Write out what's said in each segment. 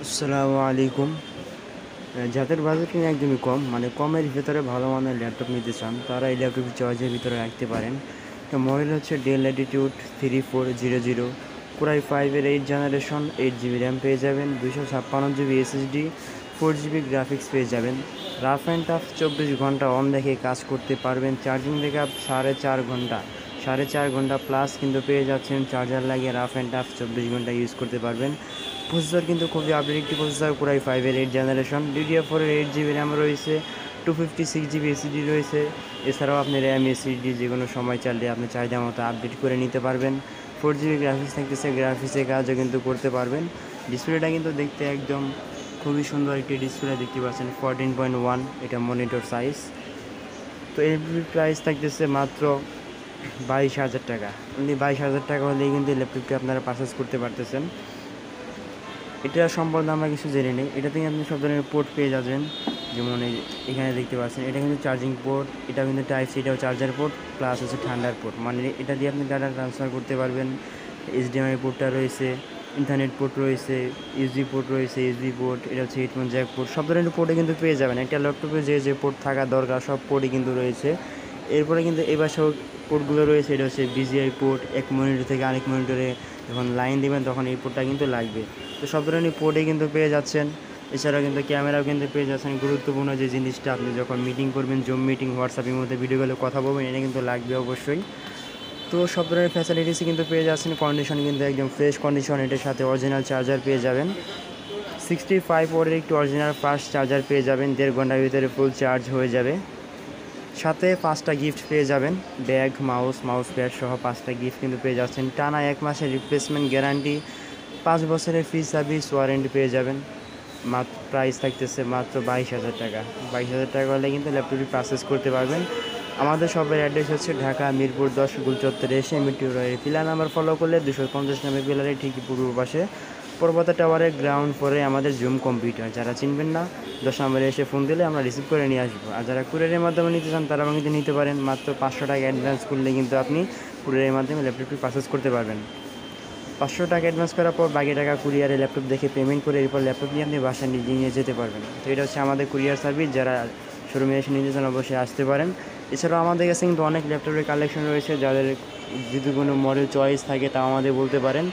আসসালামু আলাইকুম। যাদের বাজেট কিনা একদমই কম, মানে কমের ভিতরে ভালো মানের ল্যাপটপ নিতে চান, তারা এই ল্যাপটপটি চয়েসের ভিতরে রাখতে পারেন। এটা মডেল হচ্ছে ডেল ল্যাটিটিউড 3400, কোরাই 5-এর 8 জেনারেশন, 8 জিবি র্যাম পেয়ে যাবেন, 256 জিবি এসএসডি, 4 জিবি গ্রাফিক্স পেয়ে যাবেন। রাফ অ্যান্ড টাফ 24 ঘন্টা অন দেখে কাজ করতে পারবেন। চার্জিং ব্যাকআপ 4.5 ঘন্টা, 4.5 ঘন্টা প্লাস কিন্তু পেয়ে যাচ্ছেন। চার্জার লাগিয়ে রাফ অ্যান্ড টাফ 24 ঘন্টা ইউজ করতে পারবেন। প্রসেসর কিন্তু খুবই আপডেট একটি প্রসেসর, কোরাই 5-এর 8 জেনারেশন, DDR4-এর 8 জিবি র্যাম রয়েছে, 256 জিবি এসএসডি রয়েছে। এছাড়াও আপনি র্যাম এসএসডি যে কোনো সময় চাইলে আপনি চাহিদা মতো আপডেট করে নিতে পারবেন। 4 জিবি গ্রাফিক্স থাকতেছে, গ্রাফিক্সের কাজও কিন্তু করতে পারবেন। ডিসপ্লেটা কিন্তু দেখতে একদম খুবই সুন্দর একটি ডিসপ্লে দেখতে পাচ্ছেন, 14.1 এটা মনিটর সাইজ। তো এর প্রাইস থাকতেছে মাত্র 22,000 টাকা। আপনি 22,000 টাকা হলেই কিন্তু ল্যাপটপটি আপনারা পারচেস করতে পারতেছেন। এটা সম্বন্ধে আমরা কিছু জেনে নিই। এটা থেকে আপনি সব ধরনের পোর্ট পেয়ে যাবেন, যেমন এখানে দেখতে পাচ্ছেন এটা কিন্তু চার্জিং পোর্ট, এটা কিন্তু টাইপ সি, এটাও চার্জার পোর্ট, প্লাস হচ্ছে ঠান্ডার পোর্ট, মানে এটা দিয়ে আপনি ডাটা ট্রান্সফার করতে পারবেন। HDMI পোর্টটা রয়েছে, ইন্টারনেট পোর্ট রয়েছে, ইউএসবি পোর্ট রয়েছে, ইউএসবি পোর্ট, এটা হচ্ছে হেডফোন জ্যাক পোর্ট, সব ধরনের পোর্টে কিন্তু পেয়ে যাবেন। একটা ল্যাপটপে যে পোর্ট থাকা দরকার সব পোর্টই কিন্তু রয়েছে। এরপরে কিন্তু এই পাশেও পোর্টগুলো রয়েছে, এটা হচ্ছে বিজিআই পোর্ট, এক মনিটর থেকে আরেক মনিটরে যখন লাইন দেবেন তখন এই পোর্টটা কিন্তু লাগবে। তো সব ধরনের পোর্টই কিন্তু পেয়ে যাচ্ছেন। এছাড়াও কিন্তু ক্যামেরাও কিন্তু পেয়ে যাচ্ছেন। গুরুত্বপূর্ণ যে জিনিসটা, আপনি যখন মিটিং করবেন, জুম মিটিং, হোয়াটসঅ্যাপের মধ্যে ভিডিও কলে কথা বলবেন, এটা কিন্তু লাগবে অবশ্যই। তো সব ধরনের ফ্যাসিলিটিসই কিন্তু পেয়ে যাচ্ছেন। কন্ডিশন কিন্তু একদম ফ্রেশ কন্ডিশন, এটার সাথে অরিজিনাল চার্জার পেয়ে যাবেন। 65 ওয়াটের একটি অরিজিনাল ফাস্ট চার্জার পেয়ে যাবেন, 1.5 ঘন্টার ভিতরে ফুল চার্জ হয়ে যাবে। সাথে 5টা গিফট পেয়ে যাবেন, ব্যাগ, মাউস প্যাড সহ 5টা গিফট কিন্তু পেয়ে যাচ্ছেন। টানা 1 মাসের রিপ্লেসমেন্ট গ্যারান্টি, 5 বছরের ফ্রি সার্ভিস ওয়ারেন্টি পেয়ে যাবেন। প্রাইস থাকতেছে মাত্র 22,000 টাকা। 22,000 টাকা হলে কিন্তু ল্যাপটপটি পারচেস করতে পারবেন। আমাদের শপের অ্যাড্রেস হচ্ছে ঢাকা মিরপুর 10 গুলচত্বরে এসে মিটিউরের পিলার নাম্বার ফলো করলে 250 নম্বর পিলারের ঠিকই পূর্ব পাশে পর্বতা টাওয়ারের গ্রাউন্ড ফ্লোরে আমাদের জুম কম্পিউটার। যারা চিনবেন না, 10 নম্বরে এসে ফোন দিলে আমরা রিসিভ করে নিয়ে আসবো। আর যারা কুরিয়ারের মাধ্যমে নিতে চান তারাও কিন্তু নিতে পারেন। মাত্র 500 টাকা অ্যাডভান্স করলে কিন্তু আপনি কুরিয়ারের মাধ্যমে ল্যাপটপটি পারচেস করতে পারবেন। 500 টাকা অ্যাডভান্স করার পর বাকি টাকা কুরিয়ারে ল্যাপটপ দেখে পেমেন্ট করে এরপর ল্যাপটপ নিয়ে আপনি বাসায় নিজে নিয়ে যেতে পারবেন। তো এটা হচ্ছে আমাদের কুরিয়ার সার্ভিস। যারা শোরুমে এসে নিতে চান অবশ্যই আসতে পারেন। এছাড়াও আমাদের কাছে কিন্তু অনেক ল্যাপটপের কালেকশন রয়েছে, যাদের যদি কোনো মডেল চয়েস থাকে তাও আমাদের বলতে পারেন।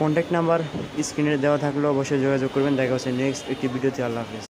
কন্ট্যাক্ট নাম্বার স্ক্রিনে দেওয়া থাকলেও অবশ্যই যোগাযোগ করবেন। দেখা হচ্ছে নেক্সট একটি ভিডিওতে। আল্লাহ হাফেজ।